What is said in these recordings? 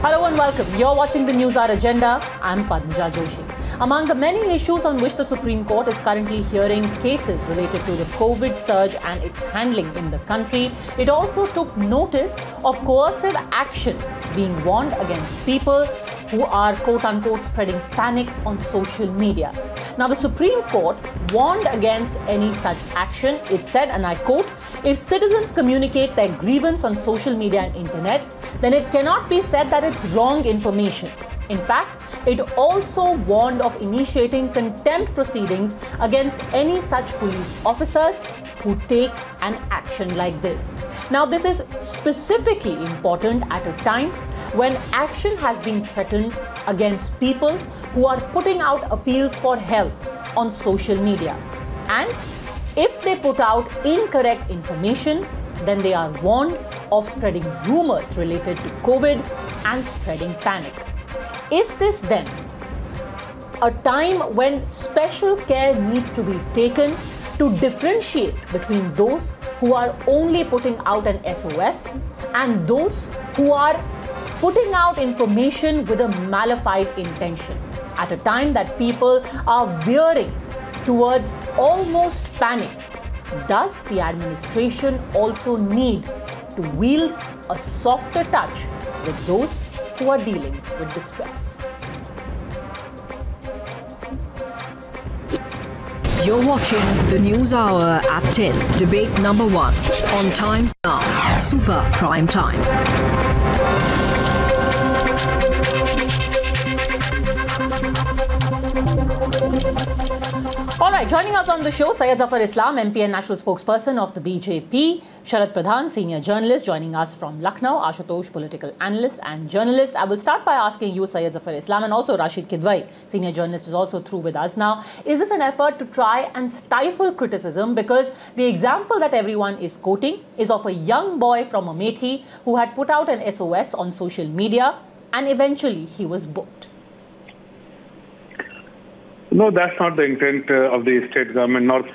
Hello and welcome. You're watching the News Hour Agenda. I'm Padmaja Joshi. Among the many issues on which the Supreme Court is currently hearing cases related to the COVID surge and its handling in the country, it also took notice of coercive action being warned against people who are quote-unquote spreading panic on social media. Now, the Supreme Court warned against any such action. It said, and I quote, "If citizens communicate their grievance on social media and internet, then it cannot be said that it's wrong information." In fact, it also warned of initiating contempt proceedings against any such police officers who take an action like this. Now, this is specifically important at a time when action has been threatened against people who are putting out appeals for help on social media. And if they put out incorrect information, then they are warned of spreading rumors related to COVID and spreading panic. Is this then a time when special care needs to be taken to differentiate between those who are only putting out an SOS and those who are putting out information with a malified intention at a time that people are veering towards almost panic? Does the administration also need to wield a softer touch with those who are dealing with distress? You're watching the News Hour at 10. Debate number 1 on Times Now. Super Prime Time. All right, joining us on the show, Syed Zafar Islam, MP and national spokesperson of the BJP, Sharad Pradhan, senior journalist, joining us from Lucknow, Ashutosh, political analyst and journalist. I will start by asking you, Syed Zafar Islam, and also Rashid Kidwai, senior journalist, is also through with us now. Is this an effort to try and stifle criticism? Because the example that everyone is quoting is of a young boy from Amethi who had put out an SOS on social media and eventually he was booked. No, that's not the intent of the state government, not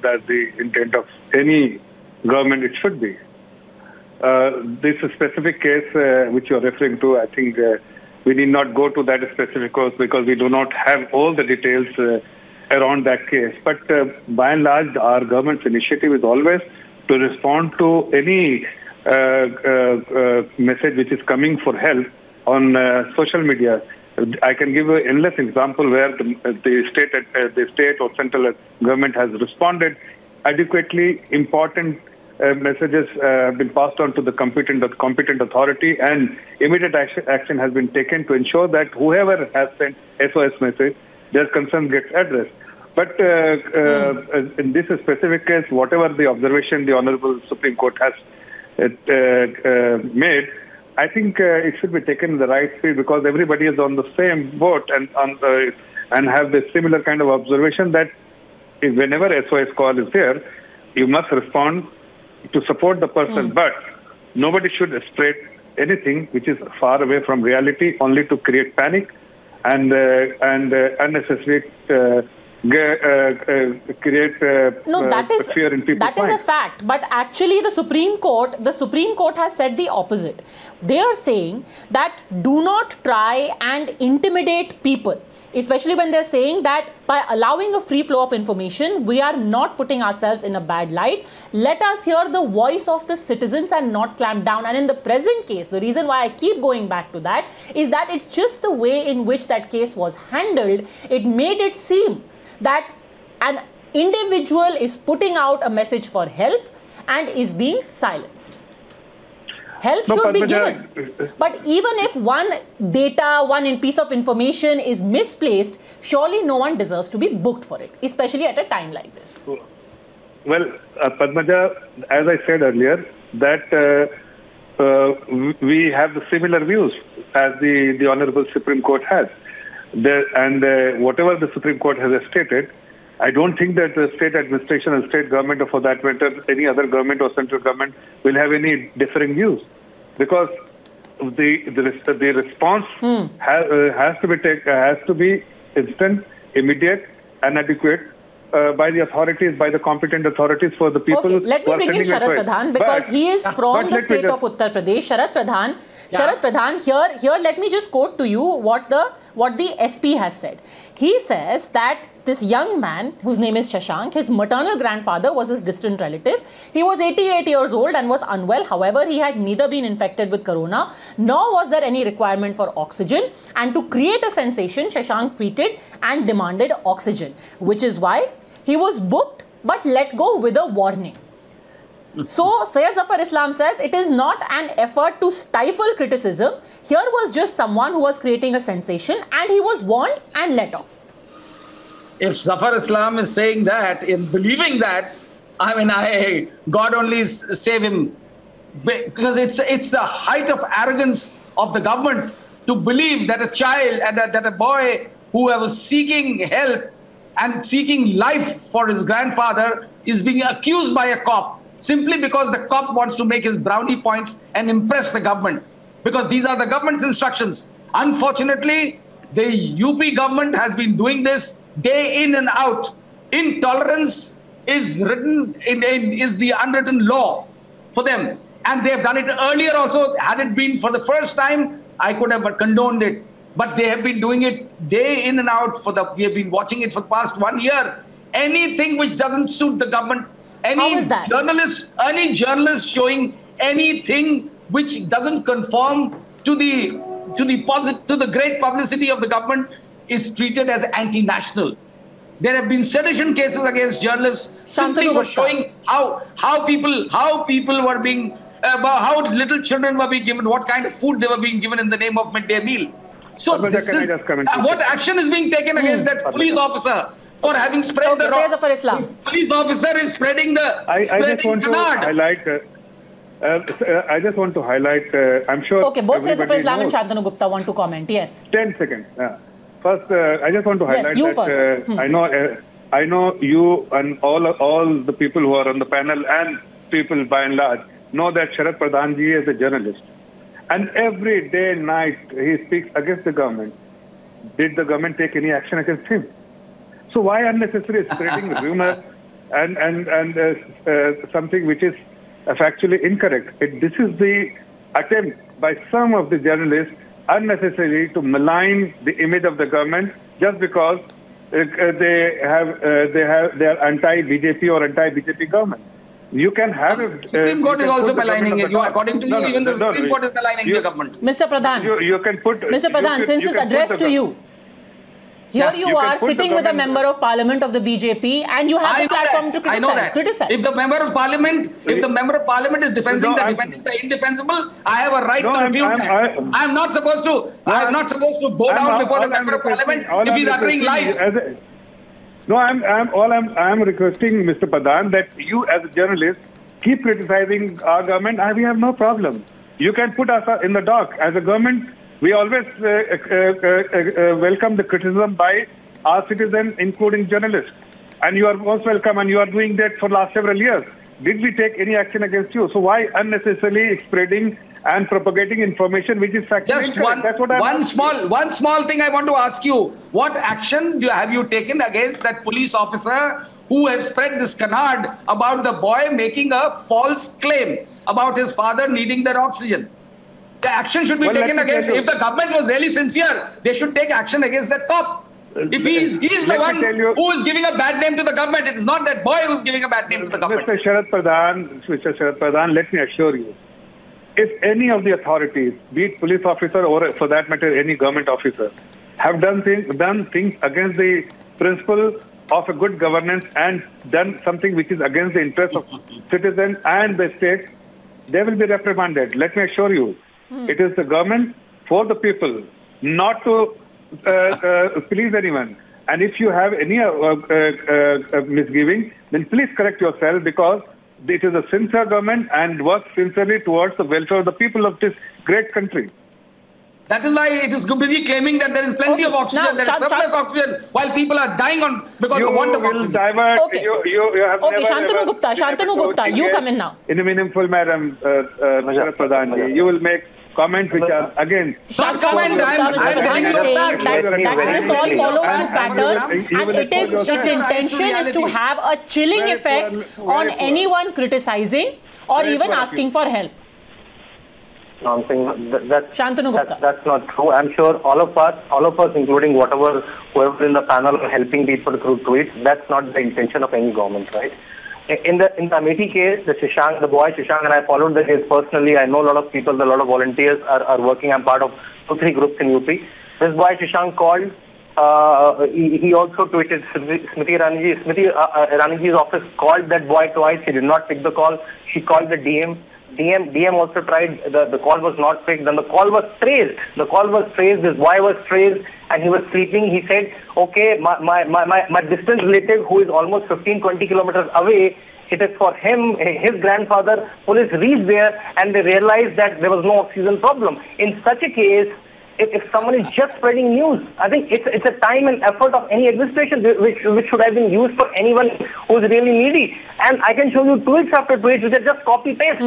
that the intent of any government it should be. This specific case which you are referring to, I think we need not go to that specific case because we do not have all the details around that case. But by and large, our government's initiative is always to respond to any message which is coming for help on social media. I can give an endless example where the state or central government has responded adequately. Important messages have been passed on to the competent authority, and immediate action has been taken to ensure that whoever has sent SOS message, their concern gets addressed. But in this specific case, whatever the observation the Honorable Supreme Court has made, I think it should be taken in the right speed because everybody is on the same boat and have the similar kind of observation that whenever SOS call is there, you must respond to support the person. But nobody should spread anything which is far away from reality, only to create panic and unnecessary create fear in people's minds. That is a fact. But actually, the Supreme Court has said the opposite. They are saying that do not try and intimidate people, especially when they're saying that by allowing a free flow of information, we are not putting ourselves in a bad light. Let us hear the voice of the citizens and not clamp down. And in the present case, the reason why I keep going back to that is that it's just the way in which that case was handled. It made it seem that an individual is putting out a message for help and is being silenced. Help should be given. But even if one piece of information is misplaced, surely no one deserves to be booked for it, especially at a time like this. Well, Padmaja, as I said earlier, that we have the similar views as the Honorable Supreme Court has. Whatever the Supreme Court has stated, I don't think that the state administration and state government, or for that matter, any other government or central government will have any differing views, because the response has to be instant, immediate, and adequate by the authorities, by the competent authorities for the people. Okay, let me bring in Sharad Pradhan because he is from the state of Uttar Pradesh. Sharad Pradhan, here let me just quote to you what the SP has said. He says that this young man, whose name is Shashank, his maternal grandfather was his distant relative. He was 88 years old and was unwell. However, he had neither been infected with corona, nor was there any requirement for oxygen. And to create a sensation, Shashank tweeted and demanded oxygen, which is why he was booked but let go with a warning. So, Syed Zafar Islam says it is not an effort to stifle criticism. Here was just someone who was creating a sensation and he was warned and let off. If Zafar Islam is saying that, in believing that, I mean, God only save him. Because it's the height of arrogance of the government to believe that a child and that a boy who was seeking help and seeking life for his grandfather is being accused by a cop simply because the cop wants to make his brownie points and impress the government. Because these are the government's instructions. Unfortunately, the UP government has been doing this day in and out. Intolerance is is the unwritten law for them. And they have done it earlier also. Had it been for the first time, I could have condoned it. But they have been doing it day in and out. We have been watching it for the past 1 year. Anything which doesn't suit the government, any journalist showing anything which doesn't conform to the great publicity of the government is treated as anti-national. There have been sedition cases against journalists simply for showing how people were being, how little children were being given, what kind of food they were being given in the name of midday meal. So this is what action is being taken against that police officer for having spread the police officer is spreading the I just want to highlight. I'm sure. Okay, both Zafar Islam and Shantanu Gupta want to comment. Yes. 10 seconds. First, I just want to highlight that I know you and all the people who are on the panel and people by and large know that Sharad Pradhan ji is a journalist, and every day and night he speaks against the government. Did the government take any action against him? So why unnecessarily spreading rumors and something which is factually incorrect? This is the attempt by some of the journalists unnecessarily to malign the image of the government just because they are anti-BJP or anti-BJP government. You can have a Supreme Court is also maligning it. According to you, even the Supreme Court is maligning the government. Mr. Pradhan, you can put Mr. Pradhan, since it's addressed to you. Here you are sitting with a member of parliament of the BJP and you have the platform to criticize. If the member of parliament, is defending the indefensible, I have a right to refute that. I am not supposed to bow down before the member of parliament if he is uttering lies. No, I'm requesting Mr. Pradhan that you as a journalist keep criticizing our government and we have no problem. You can put us in the dock. As a government, we always welcome the criticism by our citizens, including journalists. And you are most welcome, and you are doing that for the last several years. Did we take any action against you? So why unnecessarily spreading and propagating information which is factually incorrect? That's what one small thing I want to ask you. What action have you taken against that police officer who has spread this canard about the boy making a false claim about his father needing that oxygen? The action should be taken against. If the government was really sincere, they should take action against that cop. If he is the one who is giving a bad name to the government, it is not that boy who is giving a bad name to the government. Mr. Sharad Pradhan, let me assure you, if any of the authorities, be it police officer or for that matter any government officer, have done things against the principle of a good governance and done something which is against the interest of citizens and the state, they will be reprimanded. Let me assure you. It is the government for the people, not to please anyone. And if you have any misgiving, then please correct yourself because it is a sincere government and works sincerely towards the welfare of the people of this great country. That is why it is busy claiming that there is plenty of oxygen, there is surplus oxygen, while people are dying because of want of oxygen. Shantanu Gupta, you come in now. In a meaningful manner, Mr. Pradhan, you will make comments which are again. Not comment. I'm saying that this all follows the pattern, and its intention is to have a chilling effect on anyone criticizing or even asking for help. No, I'm saying that's not true. I'm sure all of us, including whoever in the panel are helping people through tweets, that's not the intention of any government, right? In the Amethi case, the boy Shashank, and I followed the case personally. I know a lot of people, a lot of volunteers are working. I'm part of 2-3 groups in UP. This boy Shashank called. He also tweeted. Smriti Iraniji's office called that boy twice. He did not pick the call. She called the DM. DM also tried. The call was not picked. Then the call was traced. This boy was traced, and he was sleeping. He said, "Okay, my distant relative, who is almost 15-20 kilometers away, it is for him, his grandfather." Police reached there, and they realized that there was no oxygen problem. In such a case, if someone is just spreading news, I think it's a time and effort of any administration which should have been used for anyone who is really needy. And I can show you tweets after tweets which are just copy-paste.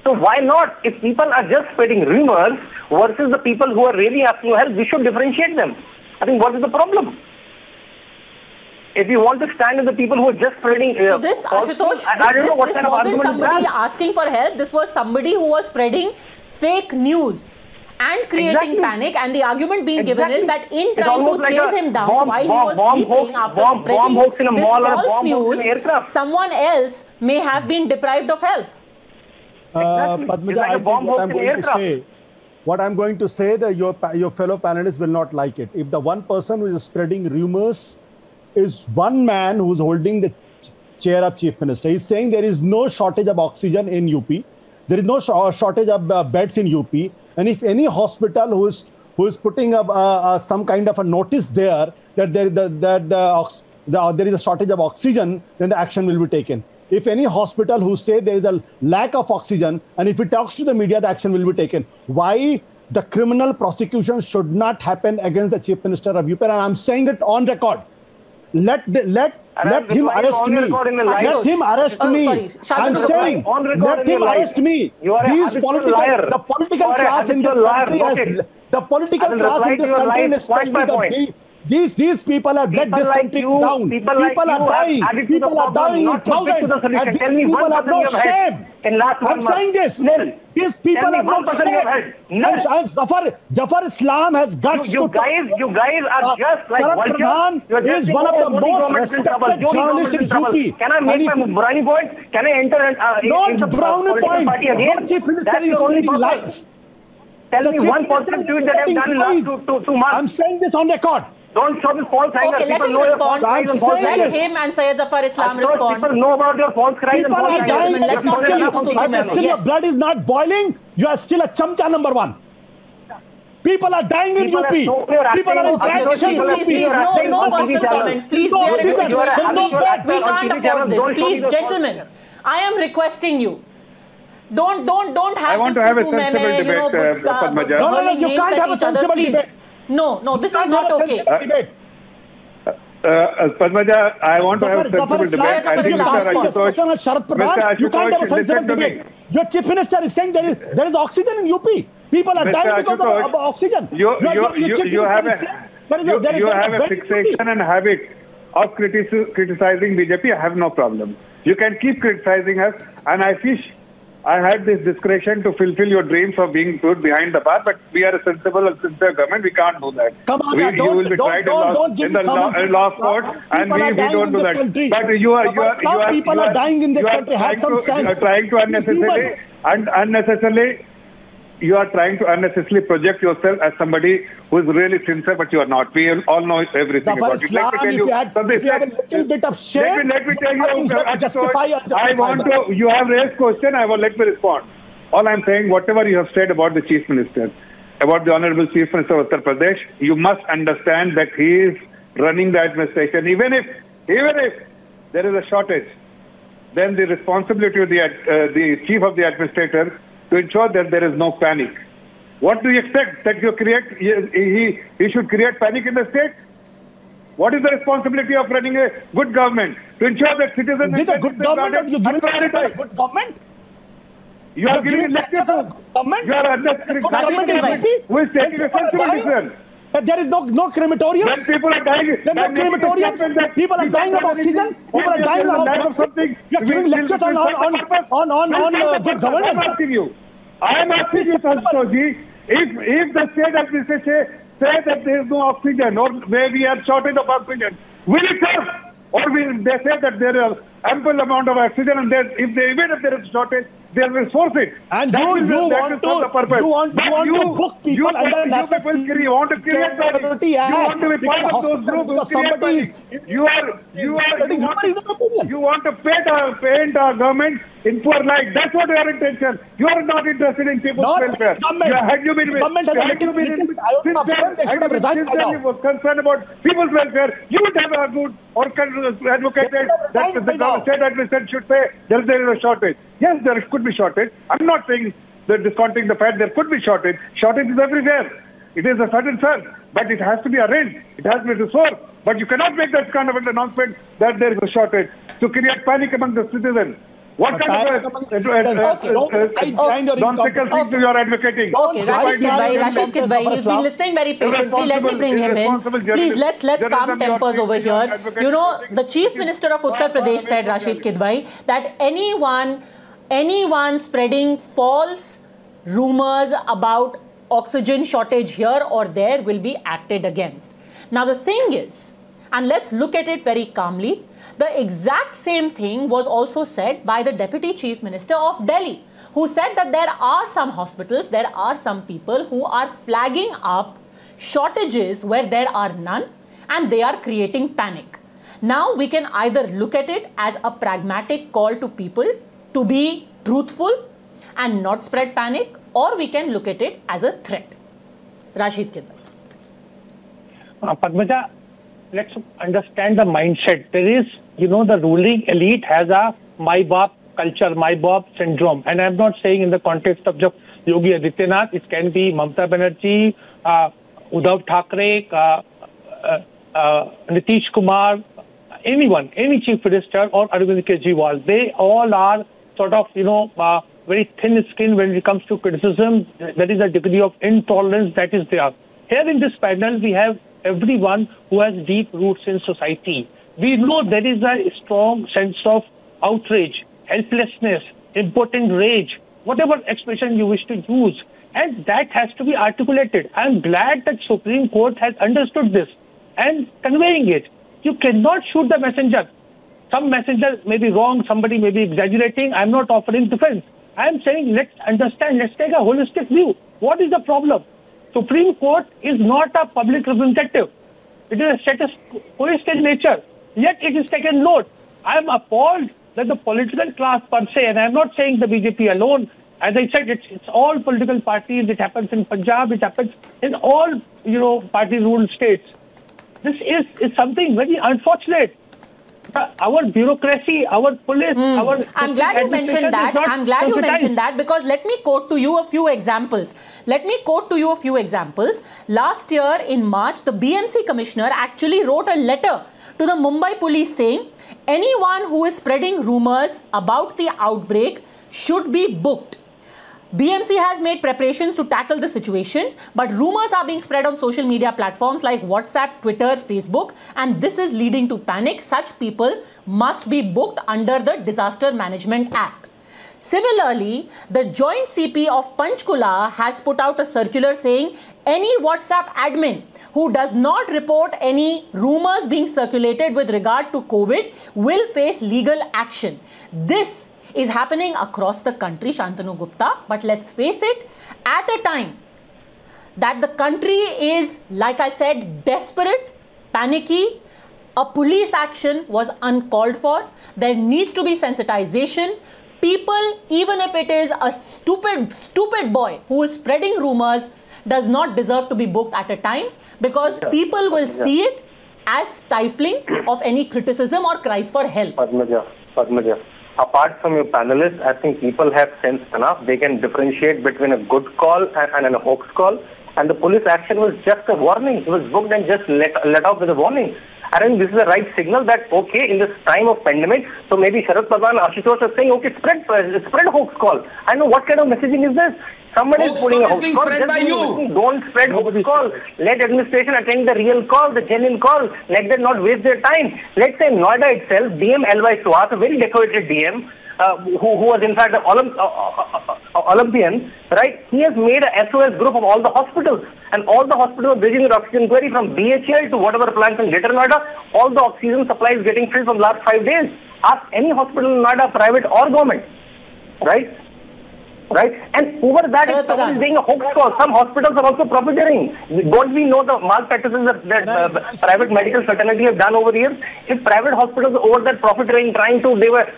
So why not? If people are just spreading rumors versus the people who are really asking for help, we should differentiate them. I think what is the problem? If you want to stand with the people who are just spreading... So this, Ashutosh, I don't know what kind of argument somebody asking for help. This was somebody who was spreading fake news and creating panic, and the argument being given is that in trying to chase him down while he was sleeping after spreading this false news, someone else may have been deprived of help. Padmaja, I think what I'm going to say that your fellow panelists will not like it. If the one person who is spreading rumors is one man who's holding the chair of chief minister, he's saying there is no shortage of oxygen in UP, there is no shortage of beds in UP, and if any hospital who is putting up some kind of a notice there that there is a shortage of oxygen, then the action will be taken. If any hospital who say there is a lack of oxygen, and if it talks to the media, the action will be taken. Why the criminal prosecution should not happen against the chief minister of UP? And I'm saying it on record. Let him arrest me. Let him arrest me. I'm saying, let him arrest me. The political class in this country has, the political class in this country, especially these people have let this country down. People are dying. People are dying in thousands. And these people have no shame. I'm saying this. These people have no shame. And Zafar Islam has guts to talk. You guys are just like Pradhan is one of the most respected journalists in UP. Can I make my brownie point? Can I enter not brownie point. Not chief minister is speaking lies. Tell me one positive tweet that I've done in the last 2 months. I'm saying this on record. Don't show me false anger. Okay, let him respond. Let him and Syed Zafar Islam respond. People know about your false cries and false anger. Still your blood is not boiling. You are still a chamcha number 1. People are dying in UP. People are in please, no personal comments. Please, we can't afford this. Please, gentlemen, I am requesting you. Don't have I want to have a sensible debate, Padmaja. No, you can't have a sensible debate. No, this is not okay. Padmaja, I want to have a sensible debate. I think Mr. Ashutosh, you can't have a sensible debate. Your chief minister is saying there is oxygen in UP. People are dying because of oxygen. You have a fixation and habit of criticizing BJP. I have no problem. You can keep criticizing us, and I wish I had this discretion to fulfill your dreams of being put behind the bar, but we are a sensible and sincere government. We can't do that. Come on, you will be tried in the law court, and we don't do that. Country. But you are people are dying in this country. Have some sense. Trying to unnecessarily. You are trying to unnecessarily project yourself as somebody who is really sincere, but you are not. We all know everything about it. Let me tell you if you have a little bit of shame, let me tell you, justify you have raised question, let me respond. All I'm saying, whatever you have said about the Chief Minister, about the Honorable Chief Minister of Uttar Pradesh, you must understand that he is running the administration. Even if there is a shortage, then the responsibility of the Chief of the Administrator to ensure that there is no panic. What do you expect? That you create? He should create panic in the state? What is the responsibility of running a good government? To ensure that citizens... Is it a good government or you give it a good government? You are giving lectures to government. You are unnecessary. Who is taking a sensible decision? There is no crematorium. When people are dying, there are no crematoriums. People are dying of oxygen. People are dying of something. You are giving lectures on good governance. I am asking you, Santoji, if the state administration say that there is no oxygen or maybe a shortage of oxygen, will it help? Or will they say that there is ample amount of oxygen and even if there is shortage, they will source it. And you want to book people under necessity. You want to create that. You want to be part of those groups. You want to paint our government in poor light. That's what your intention. You are not interested in people's welfare. Had you been concerned about people's welfare, you would have argued or advocated that the state administration should say there is a shortage. Yes, there could be shortage. I'm not saying that discounting the fact there could be shortage. Shortage is everywhere. It is a sudden surge, but it has to be arranged. It has to be resourced. But you cannot make that kind of an announcement that there is a shortage to create panic among the citizens. What kind of nonsensical things you are advocating? Okay, Rashid Kidwai, he's been listening very patiently. Let me bring him in. Please, let's calm tempers over here. You know, the Chief Minister of Uttar Pradesh said, Rashid Kidwai, that anyone spreading false rumors about oxygen shortage here or there will be acted against. Now, the thing is, and let's look at it very calmly, the exact same thing was also said by the Deputy Chief Minister of Delhi, who said that there are some hospitals, there are some people who are flagging up shortages where there are none and they are creating panic. Now we can either look at it as a pragmatic call to people to be truthful and not spread panic, or we can look at it as a threat. Rashid Kidwai. Padmaja, let's understand the mindset. There is, the ruling elite has a my bop culture, my bop syndrome. And I'm not saying in the context of just Yogi Adityanath, it can be Mamata Banerjee, Uddhav Thackeray, Nitish Kumar, anyone, any chief minister or Arvind Kejriwal. They all are sort of, very thin-skinned when it comes to criticism. There is a degree of intolerance that is there. Here in this panel, we have everyone who has deep roots in society. We know there is a strong sense of outrage, helplessness, impotent rage, whatever expression you wish to use. And that has to be articulated. I'm glad that Supreme Court has understood this and conveying it. You cannot shoot the messenger. Some messenger may be wrong, somebody may be exaggerating. I'm not offering defense. I'm saying let's understand, let's take a holistic view. What is the problem? Supreme Court is not a public representative. It is a status quoist in nature. Yet it is taken note. I am appalled that the political class per se, and I am not saying the BJP alone, as I said, it's all political parties. It happens in Punjab. It happens in all, party-ruled states. This is something very unfortunate. Our bureaucracy, our police, our... I'm glad you mentioned that. I'm glad you mentioned that because let me quote to you a few examples. Last year in March, the BMC commissioner actually wrote a letter to the Mumbai police saying anyone who is spreading rumors about the outbreak should be booked. BMC has made preparations to tackle the situation, but rumors are being spread on social media platforms like WhatsApp, Twitter, Facebook, and this is leading to panic. Such people must be booked under the Disaster Management Act. Similarly, the Joint CP of Panchkula has put out a circular saying any WhatsApp admin who does not report any rumors being circulated with regard to COVID will face legal action. This is happening across the country, Shantanu Gupta, but let's face it, at a time that the country is, like I said, desperate, panicky, a police action was uncalled for. There needs to be sensitization. People, even if it is a stupid boy who is spreading rumors, does not deserve to be booked at a time because people will see it as stifling of any criticism or cries for help. Padmaja. Apart from your panelists, I think people have sense enough. They can differentiate between a good call and a hoax call. And the police action was just a warning. It was booked and just let out with a warning. I think this is the right signal that, okay, in this time of pandemic, so maybe Sharad Pradhan, Ashutosh is saying, okay, spread hoax call. I know what kind of messaging is this? Somebody is putting a hoax call. Spread by you. Don't spread hoax call. Let administration attend the real call, the genuine call. Let them not waste their time. Let's say Noida itself, DM LY Swat, a very decorated DM, who was in fact an Olympian, right? He has made a SOS group of all the hospitals, and all the hospitals are bridging the oxygen query from BHL to whatever plants in Greater Noida. All the oxygen supply is getting filled from last 5 days. Ask any hospital in Noida, private or government, right? Right? And over that, it's being a hoax call. Some hospitals are also profiteering. Don't we know the malpractices that private medical fraternity have done over the years? If private hospitals over that profiteering, trying to, they were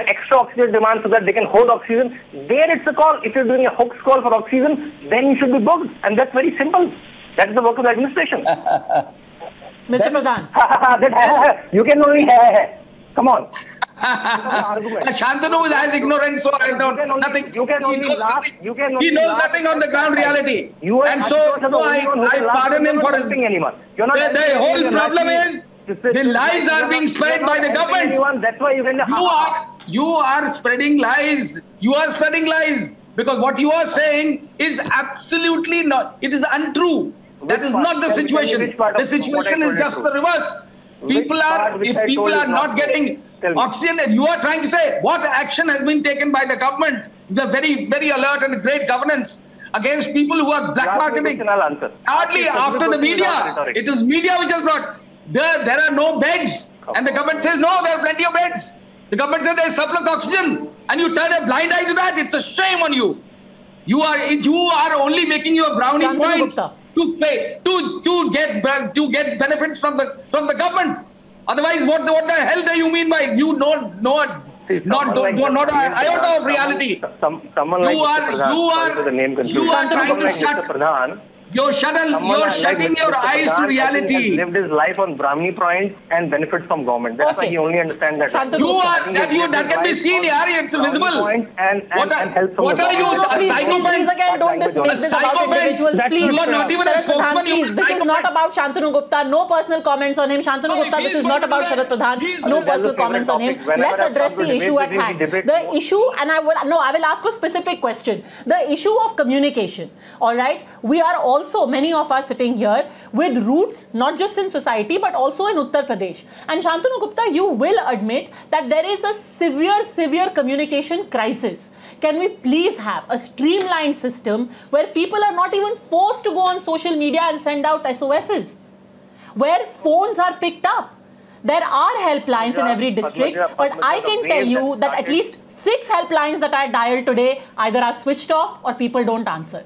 extra oxygen demand so that they can hold oxygen, there it's a call. If you're doing a hoax call for oxygen, then you should be booked. And that's very simple. That is the work of the administration. Mr. Pradhan. You can only come on. Shantanu is as ignorant, so I don't nothing. You can only laugh. He knows nothing on the ground reality. And so I pardon him for his. The whole problem is the lies are being spread by the government. That's why you are spreading lies. You are spreading lies because what you are saying is absolutely not. It is untrue. That is not the situation. The situation is just the reverse. If people are not getting oxygen, and you are trying to say what action has been taken by the government, is a very, very alert and great governance against people who are black marketing. Hardly after the media, it is media which has brought, there are no beds, and the government says no, there are plenty of beds. The government says there is surplus oxygen, and you turn a blind eye to that. It's a shame on you. You are only making your brownie points to pay to get benefits from the government. Otherwise, what the hell do you mean by you not an iota of reality? You are trying to shut. You're shutting your eyes to reality. He lived his life on Brahmini points and benefits from government. That's why he only understands that. That can be seen here. It's visible. What are you, a psychopath? Please again, don't make this about individuals. Please, you are not even a spokesman. This is not about Shantanu Gupta. No personal comments on him. Shantanu Gupta, this is not about Sharad Pradhan. No personal comments on him. Let's address the issue at hand. The issue, and I will ask a specific question. The issue of communication. All right, we are also, many of us sitting here with roots not just in society but also in Uttar Pradesh. And Shantanu Gupta, you will admit that there is a severe communication crisis. Can we please have a streamlined system where people are not even forced to go on social media and send out SOSs, where phones are picked up? There are helplines in every district, but I can tell you that at least 6 helplines that I dialed today either are switched off or people don't answer.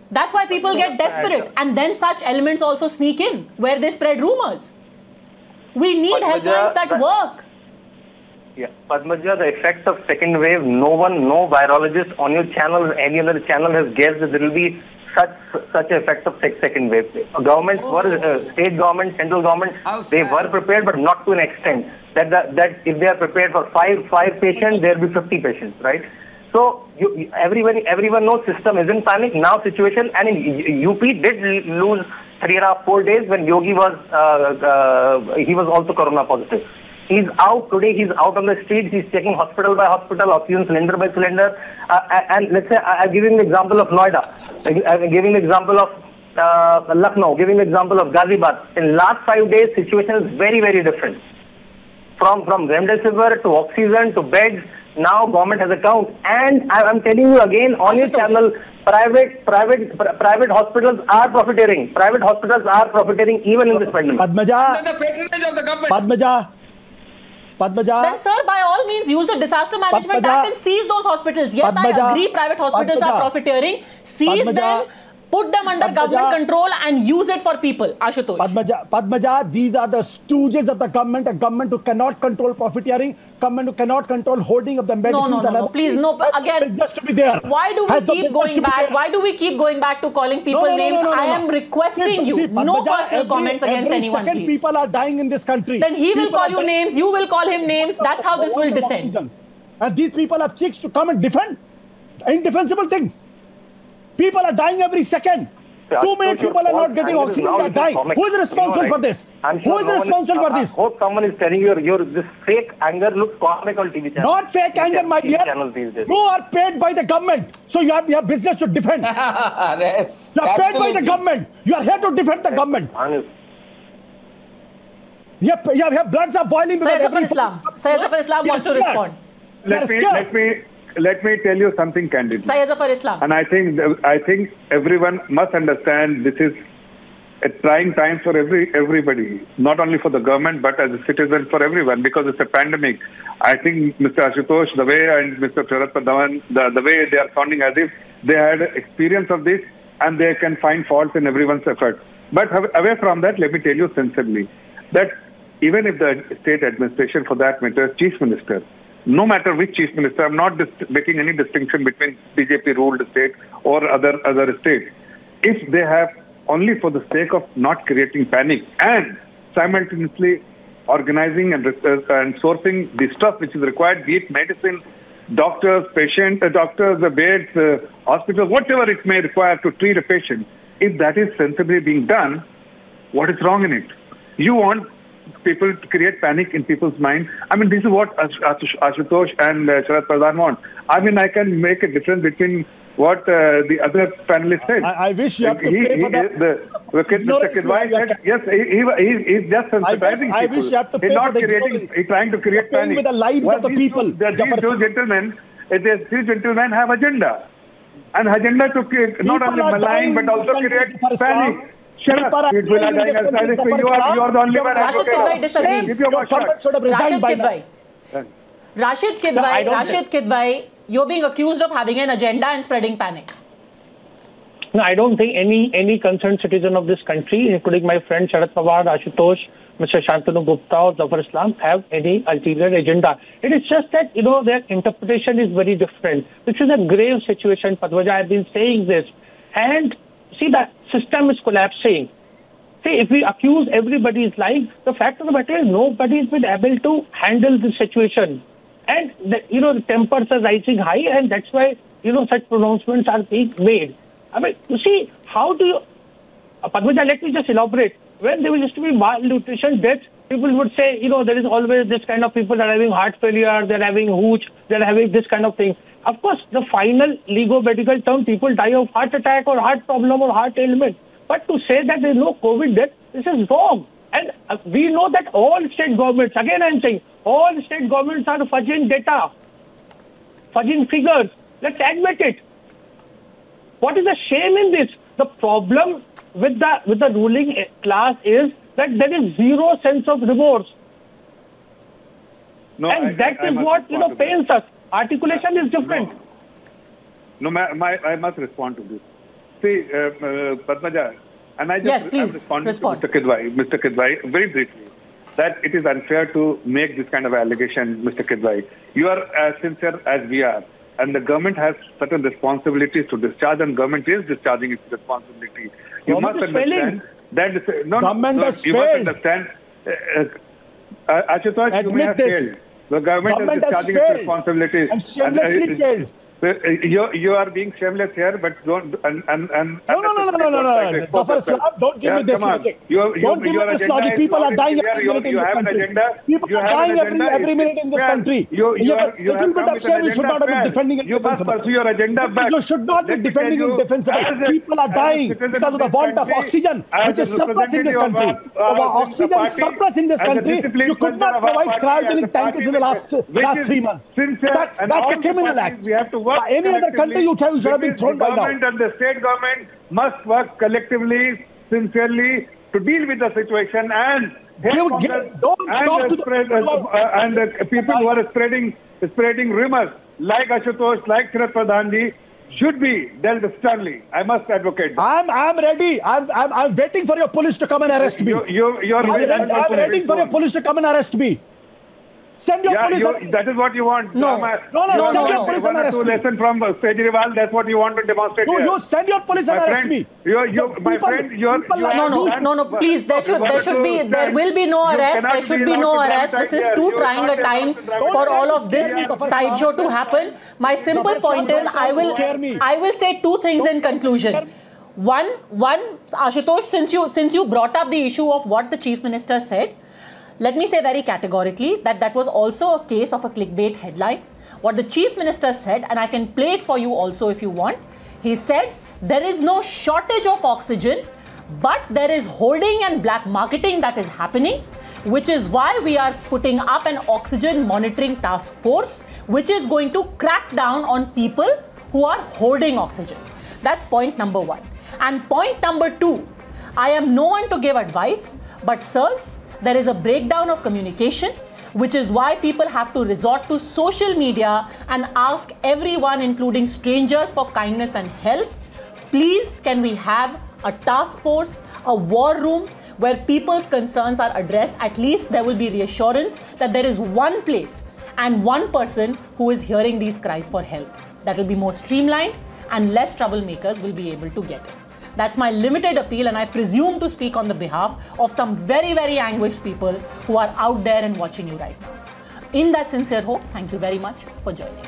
That's why people get desperate, and then such elements also sneak in where they spread rumors. We need helplines that work. Yeah, Padmaja, the effect of second wave, no virologist on your channel, any other channel has guessed that there will be such effect of second wave. Governments were, state government, central government, they were prepared, but not to an extent. That if they are prepared for five patients, there will be 50 patients, right? So everyone knows system is in panic now. Situation, and in UP did lose 3.5-4 days when Yogi was he was also corona positive. He's out today. He's out on the streets. He's checking hospital by hospital, oxygen cylinder by cylinder. And let's say I'm giving the example of Noida. I'm giving the example of Lucknow. Giving the example of Ghaziabad. In last 5 days, situation is very different. From remdesivir to oxygen to beds. Now government has a count, and I'm telling you again on your channel, private hospitals are profiteering. Private hospitals are profiteering even in this pandemic. Padmaja, the patronage of the government. Padmaja. Then, sir, by all means, use the Disaster Management Act and seize those hospitals. Yes, I agree. Private hospitals are profiteering. Seize them. Put them under government control and use it for people. Ashutosh. Padmaja, these are the stooges of the government. A government who cannot control profiteering, government who cannot control holding of the medicines. No, please, no. Again, just to be there. Why do we keep going back? Why do we keep going back to calling people names? I am requesting you. No personal comments against anyone, please. People are dying in this country. Then he will call you names. You will call him names. That's how this will descend. And these people have cheeks to come and defend indefensible things. People are dying every second. Too many people are not getting oxygen, they are dying. Who is responsible for this? Who is responsible for this? I hope someone is telling you this fake anger looks comic on TV channels. Not fake anger, my dear. You are paid by the government, so you have your business to defend. Yes, you are paid by the government. You are here to defend the government. You have bloods are boiling. Sayyid Zafar Islam wants to respond. Let me tell you something candidly. Sayyid Zafar Islam. And I think everyone must understand this is a trying time for everybody, not only for the government but as a citizen, for everyone, because it's a pandemic. I think Mr. Ashutosh, the way, and Mr. Sharad Pradhan, the way they are sounding as if they had experience of this and they can find faults in everyone's effort. But away from that, let me tell you sensibly that even if the state administration, for that matter, chief minister, no matter which chief minister, I'm not making any distinction between BJP ruled state or other states. If they have, only for the sake of not creating panic and simultaneously organizing and sourcing the stuff which is required, be it medicine, doctors, beds, hospitals, whatever it may require to treat a patient, if that is sensibly being done, what is wrong in it? You want people to create panic in people's mind. I mean, this is what Ashutosh and Sharad Pradhan want. I mean, I can make a difference between what the other panelists said. I wish you have to pay for that. Mr. Kidwai said, yes, he's just sensitizing people. I wish you have to pay for the he's trying to create panic. With the lives of the people. These two gentlemen have agenda. And agenda to not only malign but also create panic. Shut up. You are the only one. Rashid Kidwai disagrees. Rashid Kidwai, you're being accused of having an agenda and spreading panic. No, I don't think any concerned citizen of this country, including my friend Sharad Pawar, Ashutosh, Mr. Shantanu Gupta or Zafar Islam, have any ulterior agenda. It is just that, their interpretation is very different. This is a grave situation, Padmaja. I've been saying this. And see, the system is collapsing. See, if we accuse everybody's life, the fact of the matter is nobody's been able to handle the situation. And, the tempers are rising high, and that's why, such pronouncements are being made. I mean, you see, how do you... Padmaja, let me just elaborate. When there used to be malnutrition deaths, people would say, there is always this kind of people that are having heart failure, they're having hooch, they're having this kind of thing. Of course, the final legal medical term, people die of heart attack or heart problem or heart ailment. But to say that there is no COVID death, this is wrong. And we know that all state governments, again I'm saying, all state governments are fudging data, fudging figures. Let's admit it. What is the shame in this? The problem with the ruling class is that there is zero sense of remorse. No, and that is what pains us. Articulation is different. I must respond to this. See, Padmaja, and I just responded to Mr. Kidwai very briefly, that it is unfair to make this kind of allegation, Mr. Kidwai. You are as sincere as we are, and the government has certain responsibilities to discharge, and government is discharging its responsibility. You must understand that government has failed. You must understand. Ashutosh, you may have failed. The government is discharging its responsibilities. And shamelessly failed. You are being shameless here, but don't. No. Zafar Islam, don't give me this logic. Don't give me this logic. People are dying every minute in this country. People are dying every minute in this country. It will be of shame. You should not have been defending it. You must pursue your agenda back. You should not be defending it defensively. People are dying because of the want of oxygen, which is surplus in this country. Oxygen is surplus in this country. You could not provide cryogenic tankers in the last 3 months. That's a criminal act. Any other country you should have been thrown by now. The government and the state government must work collectively, sincerely, to deal with the situation and people who are spreading rumors like Ashutosh, like Sharad Pradhan should be dealt sternly. I must advocate that. I'm ready. I'm waiting for your police to come and arrest me. I'm waiting for your police to come and arrest me. Send your police. That is what you want. No. Send your police and arrest me. Lesson from Kejriwal. That's what you want to demonstrate. No, you send your police and arrest me. No. Please, there will be no arrest. There should be no arrest. This is too trying a time for all of this sideshow to happen. My simple point is, I will say two things in conclusion. Ashutosh, since you brought up the issue of what the Chief Minister said, let me say very categorically that was also a case of a clickbait headline. What the Chief Minister said, and I can play it for you also if you want, he said there is no shortage of oxygen, but there is hoarding and black marketing that is happening, which is why we are putting up an oxygen monitoring task force, which is going to crack down on people who are hoarding oxygen. That's point number one. And point number two, I am no one to give advice, but sirs, there is a breakdown of communication, which is why people have to resort to social media and ask everyone, including strangers, for kindness and help. Please, can we have a task force, a war room where people's concerns are addressed? At least there will be reassurance that there is one place and one person who is hearing these cries for help. That will be more streamlined and less troublemakers will be able to get it. That's my limited appeal, and I presume to speak on the behalf of some very, very anguished people who are out there and watching you right now. In that sincere hope, thank you very much for joining.